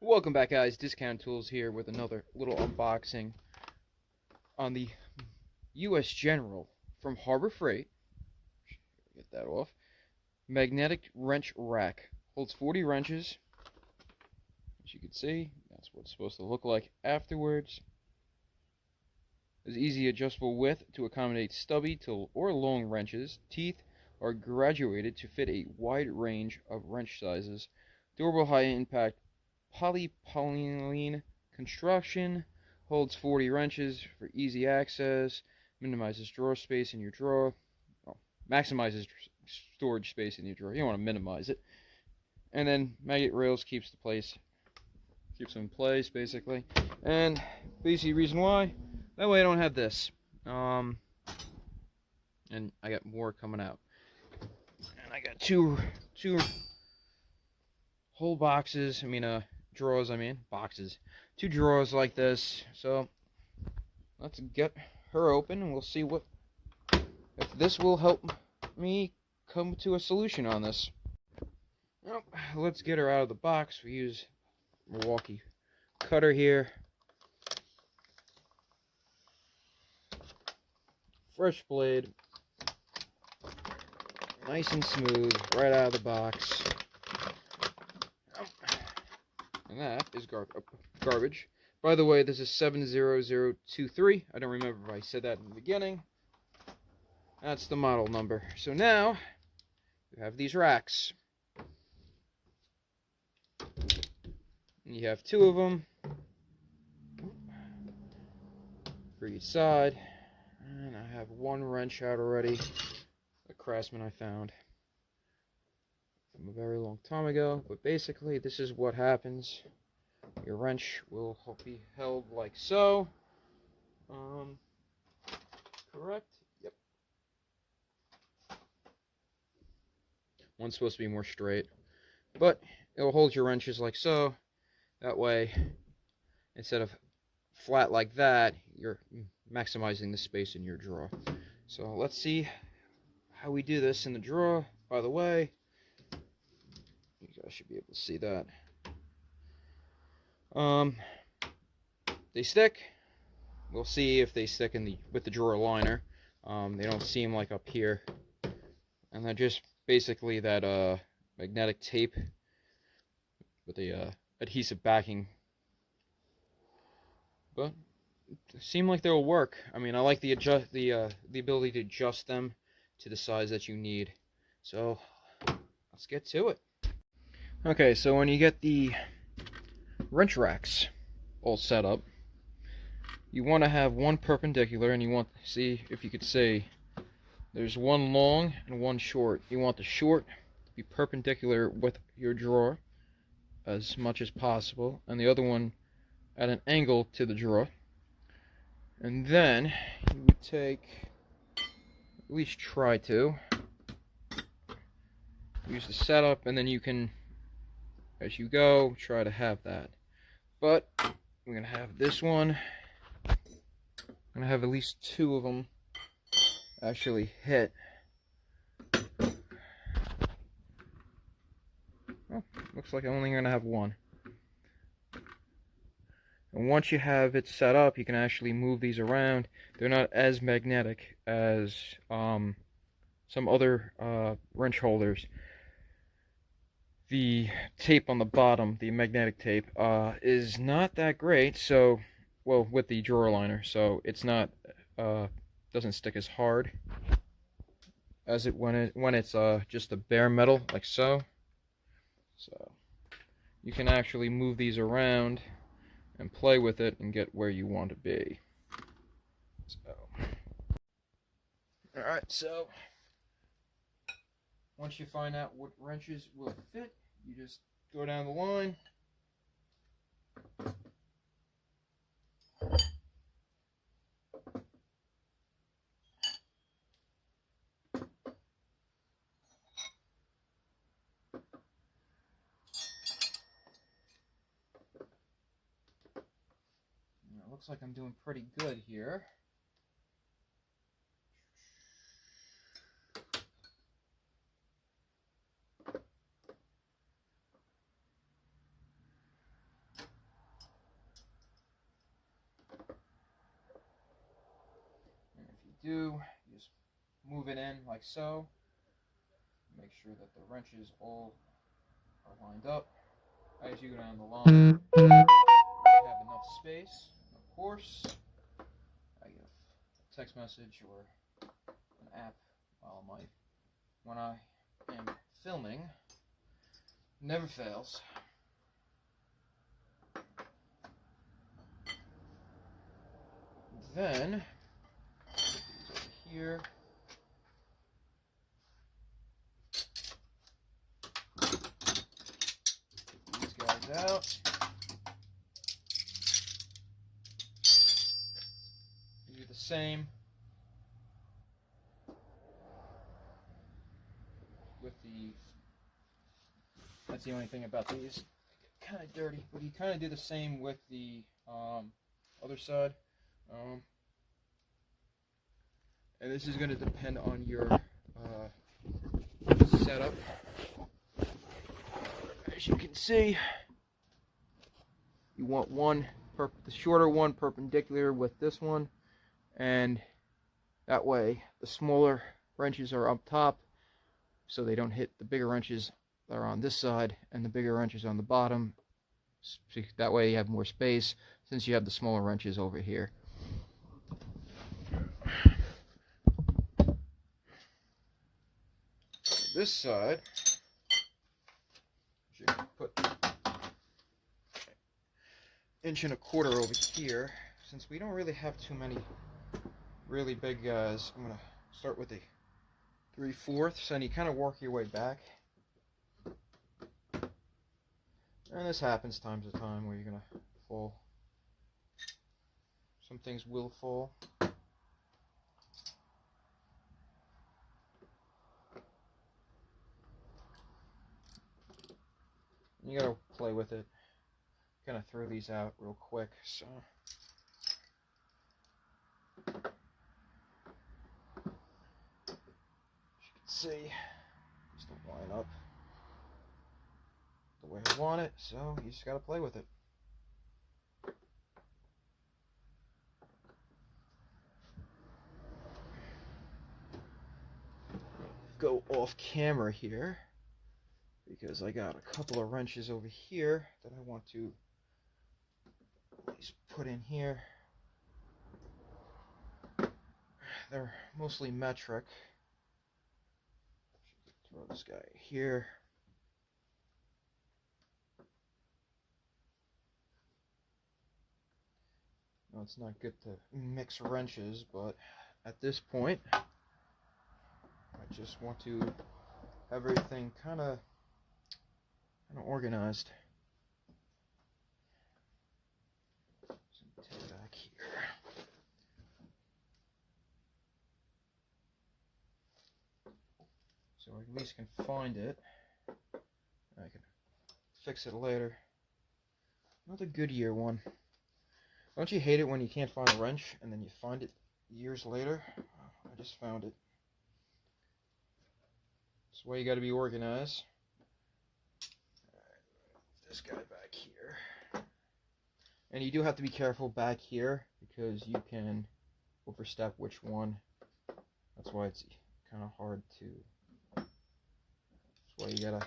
Welcome back, guys. Discount Tools here with another little unboxing on the U.S. General from Harbor Freight. Get that off. Magnetic wrench rack. Holds 40 wrenches. As you can see, that's what it's supposed to look like afterwards. There's easy adjustable width to accommodate stubby or long wrenches. Teeth are graduated to fit a wide range of wrench sizes. Durable high-impact polypropylene construction, holds 40 wrenches for easy access, minimizes drawer space in your drawer, maximizes storage space in your drawer. You don't want to minimize it. And then magnet rails keeps them in place basically. And basically reason why, that way I don't have this. And I got more coming out. And I got two whole boxes. Drawers, boxes. Two drawers like this. So let's get her open and we'll see if this will help me come to a solution on this. Well, let's get her out of the box. We use Milwaukee cutter here. Fresh blade. Nice and smooth right out of the box. And that is garbage. By the way, this is 70023. I don't remember if I said that in the beginning. That's the model number. So now, you have these racks. And you have two of them for each side. And I have one wrench out already. A Craftsman I found from a very long time ago. But basically, this is what happens. Your wrench will be held like so. Correct? Yep. One's supposed to be more straight. But it'll hold your wrenches like so. That way, instead of flat like that, you're maximizing the space in your drawer. So let's see how we do this in the drawer. By the way, you guys should be able to see that. They stick. We'll see if they stick with the drawer liner. They don't seem like up here, and they're just basically that magnetic tape with the adhesive backing. But they seem like they'll work. I like the ability to adjust them to the size that you need. So let's get to it. Okay, so when you get the wrench racks all set up, you want to have one perpendicular, and you want to see if you could see there's one long and one short. You want the short to be perpendicular with your drawer as much as possible, and the other one at an angle to the drawer. And then you would take, at least try to, use the setup, and then you can, as you go, try to have that. But we're going to have this one. I'm going to have at least two of them actually hit. Oh, looks like I'm only going to have one. And once you have it set up, you can actually move these around. They're not as magnetic as some other wrench holders. The tape on the bottom, the magnetic tape, is not that great. So, well, with the drawer liner, so it's not doesn't stick as hard as it when it's just a bare metal like so. So you can actually move these around and play with it and get where you want to be. So, alright, so once you find out what wrenches will fit, you just go down the line. Looks like I'm doing pretty good here. do, you just move it in like so. Make sure that the wrenches all are lined up. As you go down the line, you have enough space. Of course, I get a text message or an app when I am filming. Never fails. Then over here. These guys out. Do the same with the. That's the only thing about these. Kind of dirty, but you kind of do the same with the other side. And this is going to depend on your setup. As you can see, you want the shorter one perpendicular with this one, and that way the smaller wrenches are up top so they don't hit the bigger wrenches that are on this side and the bigger wrenches on the bottom. So that way you have more space since you have the smaller wrenches over here. This side, you can put 1.25 inches over here. Since we don't really have too many really big guys, I'm going to start with the 3/4, and you kind of work your way back. And this happens time to time where you're going to fall. Some things will fall. You gotta play with it. Gonna throw these out real quick, so. As you can see, these don't line up the way I want it, so you just gotta play with it. Go off camera here because I got a couple of wrenches over here that I want to at least put in here. They're mostly metric. Throw this guy here. No, it's not good to mix wrenches, but at this point I just want to have everything kind of organized. So take it back here. So I at least can find it. I can fix it later. Another Goodyear one. Don't you hate it when you can't find a wrench and then you find it years later? I just found it. That's why you got to be organized. This guy back here, and you do have to be careful back here because you can overstep which one. That's why it's kind of hard to. That's why you gotta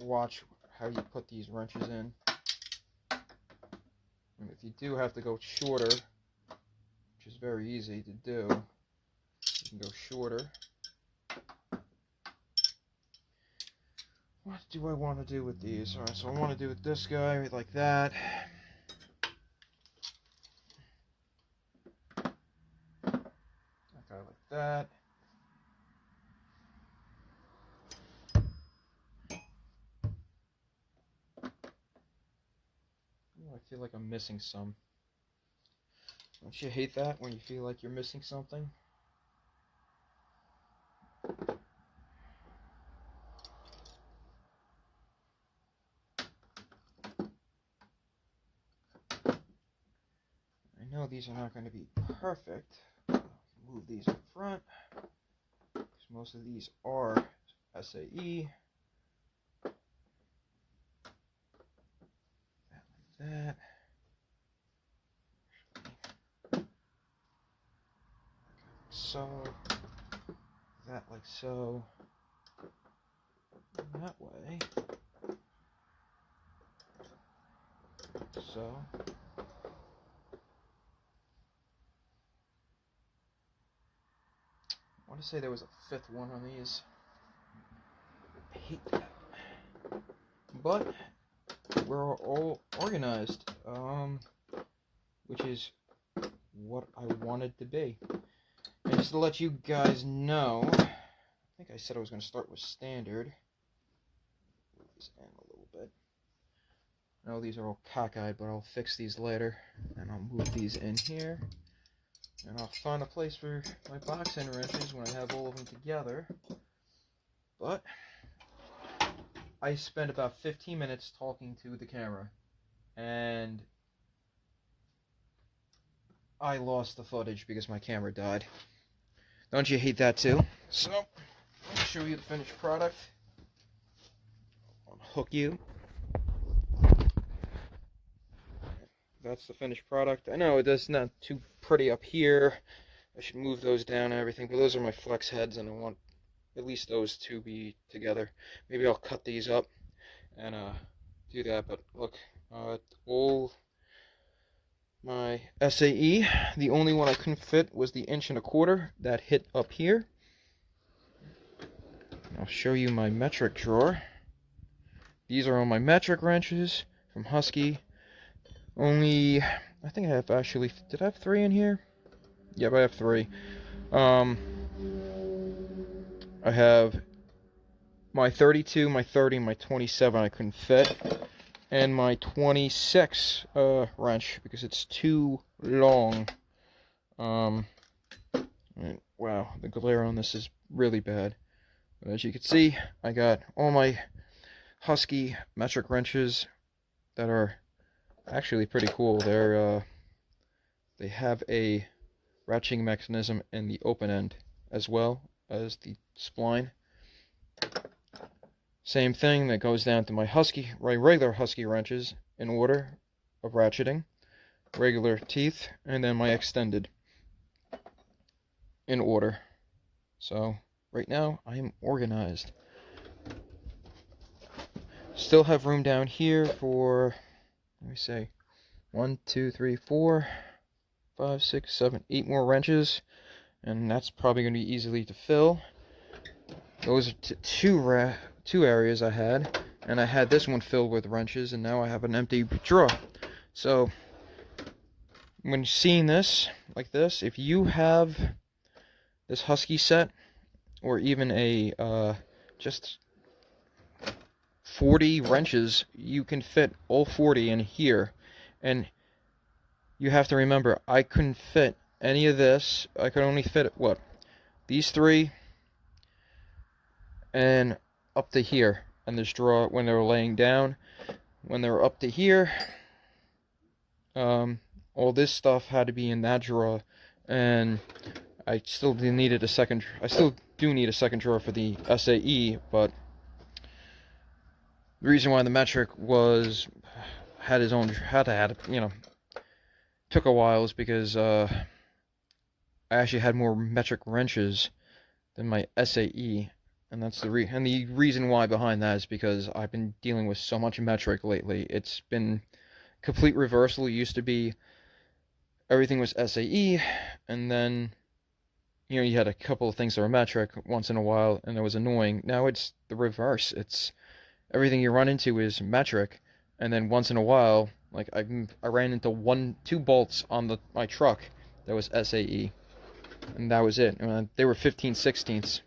watch how you put these wrenches in. And if you do have to go shorter, which is very easy to do, you can go shorter. What do I want to do with these? Alright, so I want to do with this guy like that. That guy like that. I feel like I'm missing some. Don't you hate that when you feel like you're missing something? I know these are not going to be perfect. Move these in front, because most of these are SAE. That. so, that like so, that way, so. I want to say there was a fifth one on these. I hate that. But we're all organized, which is what I wanted to be. And just to let you guys know, I think I said I was going to start with standard. Move this in a little bit. I know these are all cockeyed, but I'll fix these later. And I'll move these in here. And I'll find a place for my box-end wrenches when I have all of them together. But I spent about 15 minutes talking to the camera. And I lost the footage because my camera died. Don't you hate that too? So, I'll show you the finished product. I'll hook you. That's the finished product. I know it's not too pretty up here. I should move those down and everything, but those are my flex heads, and I want at least those two be together. Maybe I'll cut these up and do that, but look, all my SAE, the only one I couldn't fit was the 1.25" that hit up here. I'll show you my metric drawer. These are all my metric wrenches from Husky. Only, I think I have actually, did I have 3 in here? Yep, I have 3. I have my 32, my 30, my 27 I couldn't fit, and my 26 wrench because it's too long. And wow, the glare on this is really bad. But as you can see, I got all my Husky metric wrenches that are actually pretty cool. They have a ratcheting mechanism in the open end as well as the spline. Same thing that goes down to my regular Husky wrenches in order of ratcheting, regular teeth, and then my extended in order. So right now I am organized. Still have room down here for, let me say, 1, 2, 3, 4, 5, 6, 7, 8 more wrenches, and that's probably going to be easily to fill. Those are two areas I had, and I had this one filled with wrenches, and now I have an empty drawer. So when seeing this like this, if you have this Husky set, or even a just 40 wrenches, you can fit all 40 in here. And you have to remember, I couldn't fit any of this. I could only fit, what, these 3 and up to here. And this drawer, when they were laying down, when they were up to here, all this stuff had to be in that drawer. And I still needed a second. I still do need a second drawer for the SAE, but the reason why the metric had his own, took a while is because I actually had more metric wrenches than my SAE, and that's the reason why behind that is because I've been dealing with so much metric lately. It's been complete reversal. It used to be everything was SAE, and then you had a couple of things that were metric once in a while, and it was annoying. Now it's the reverse. It's everything you run into is metric, and then once in a while, like I ran into 2 bolts on my truck that was SAE, and that was it. They were 15/16.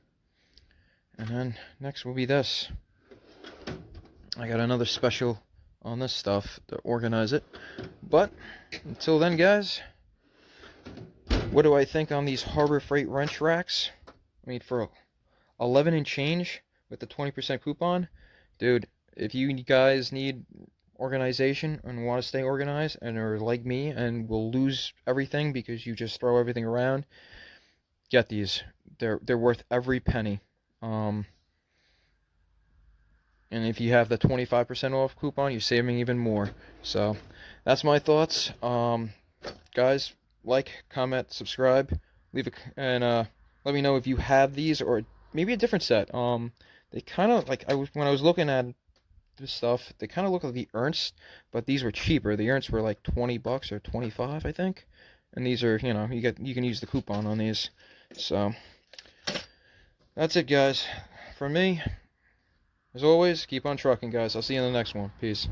And then next will be this. I got another special on this stuff to organize it. But until then, guys, what do I think on these Harbor Freight wrench racks? I mean, for 11 and change with the 20% coupon, dude, if you guys need organization and want to stay organized and are like me and will lose everything because you just throw everything around, get these. They're worth every penny. And if you have the 25% off coupon, you're saving even more. So that's my thoughts. Guys, like, comment, subscribe, and Let me know if you have these or maybe a different set. They kind of like when I was looking at this stuff, they kind of look like the Ernst, but these were cheaper. The Ernst were like 20 bucks or 25, I think. And these are, you can use the coupon on these. So that's it, guys. For me, as always, keep on trucking, guys. I'll see you in the next one. Peace.